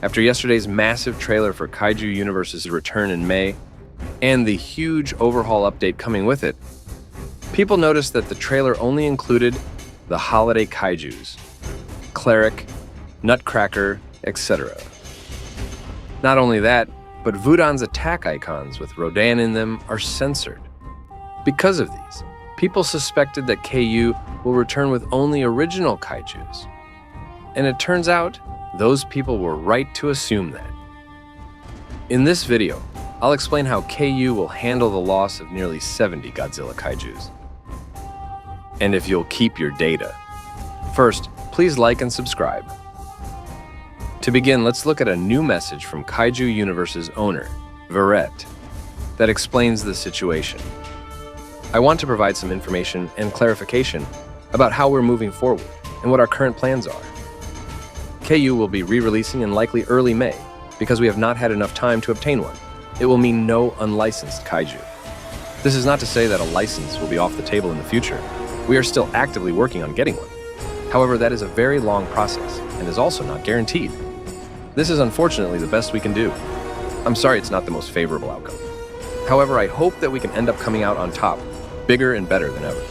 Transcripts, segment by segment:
After yesterday's massive trailer for Kaiju Universe's return in May, and the huge overhaul update coming with it, people noticed that the trailer only included the holiday kaijus, Cleric, Nutcracker, etc. Not only that, but Vudan's attack icons with Rodan in them are censored. Because of these, people suspected that KU will return with only original kaijus. And it turns out, those people were right to assume that. In this video, I'll explain how KU will handle the loss of nearly 70 Godzilla kaijus. And if you'll keep your data. First, please like and subscribe. To begin, let's look at a new message from Kaiju Universe's owner, Verret, that explains the situation. I want to provide some information and clarification about how we're moving forward and what our current plans are. KU will be re-releasing in likely early May because we have not had enough time to obtain one. It will mean no unlicensed kaiju. This is not to say that a license will be off the table in the future. We are still actively working on getting one. However, that is a very long process and is also not guaranteed. This is unfortunately the best we can do. I'm sorry it's not the most favorable outcome. However, I hope that we can end up coming out on top, bigger and better than ever.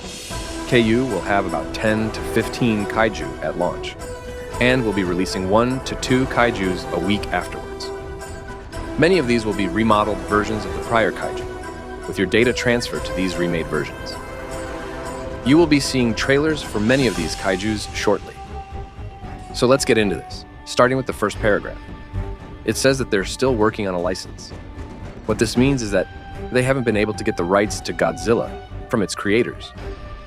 KU will have about 10 to 15 kaiju at launch, and will be releasing 1 to 2 kaijus a week afterwards. Many of these will be remodeled versions of the prior kaiju, with your data transferred to these remade versions. You will be seeing trailers for many of these kaijus shortly. So let's get into this, starting with the first paragraph. It says that they're still working on a license. What this means is that they haven't been able to get the rights to Godzilla from its creators.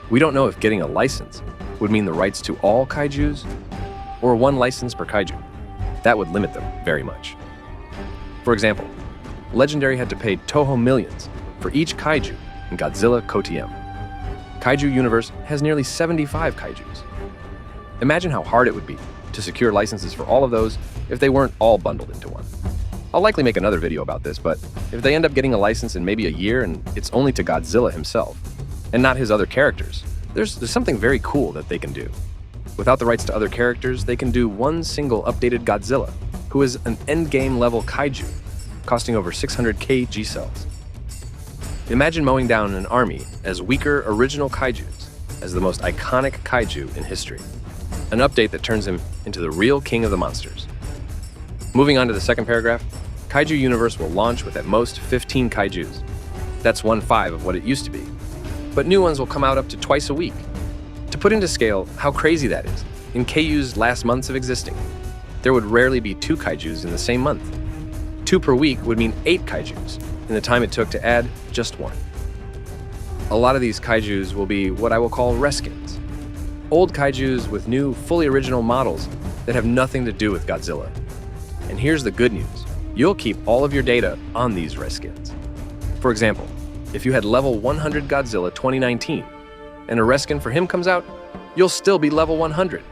We don't know if getting a license would mean the rights to all kaijus or one license per kaiju. That would limit them very much. For example, Legendary had to pay Toho millions for each kaiju in Godzilla KOTM. Kaiju Universe has nearly 75 kaijus. Imagine how hard it would be to secure licenses for all of those if they weren't all bundled into one. I'll likely make another video about this, but if they end up getting a license in maybe a year and it's only to Godzilla himself, and not his other characters, there's something very cool that they can do. Without the rights to other characters, they can do one single updated Godzilla, who is an endgame level kaiju, costing over 600k G-cells. Imagine mowing down an army as weaker original kaijus as the most iconic kaiju in history. An update that turns him into the real king of the monsters. Moving on to the second paragraph, Kaiju Universe will launch with at most 15 kaijus. That's 1/5 of what it used to be. But new ones will come out up to twice a week. To put into scale how crazy that is, in KU's last months of existing, there would rarely be 2 kaijus in the same month. 2 per week would mean 8 kaijus in the time it took to add just 1. A lot of these kaijus will be what I will call reskins. Old kaijus with new, fully original models that have nothing to do with Godzilla. And here's the good news. You'll keep all of your data on these reskins. For example, if you had level 100 Godzilla 2019, and a reskin for him comes out, you'll still be level 100.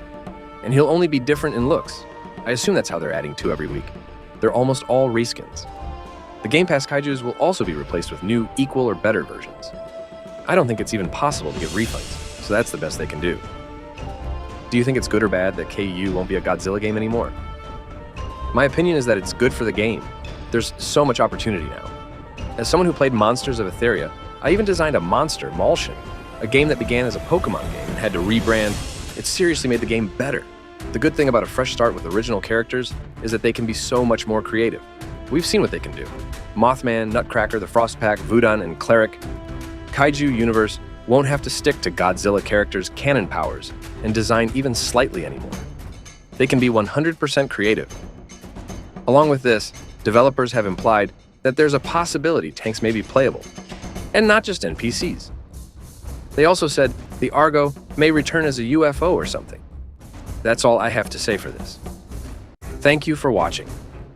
And he'll only be different in looks. I assume that's how they're adding 2 every week. They're almost all reskins. The Game Pass kaijus will also be replaced with new, equal or better versions. I don't think it's even possible to give refunds, so that's the best they can do. Do you think it's good or bad that KU won't be a Godzilla game anymore? My opinion is that it's good for the game. There's so much opportunity now. As someone who played Monsters of Etheria, I even designed a monster, Malshin, a game that began as a Pokemon game and had to rebrand. It seriously made the game better. The good thing about a fresh start with original characters is that they can be so much more creative. We've seen what they can do. Mothman, Nutcracker, the Frostpack, Vudan, and Cleric. Kaiju Universe won't have to stick to Godzilla characters' canon powers and design even slightly anymore. They can be 100% creative. Along with this, developers have implied that there's a possibility tanks may be playable, and not just NPCs. They also said the Argo may return as a UFO or something. That's all I have to say for this. Thank you for watching,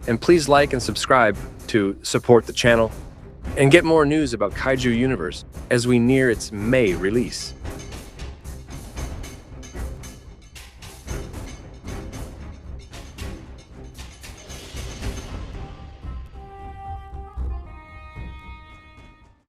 and please like and subscribe to support the channel and get more news about Kaiju Universe as we near its May release.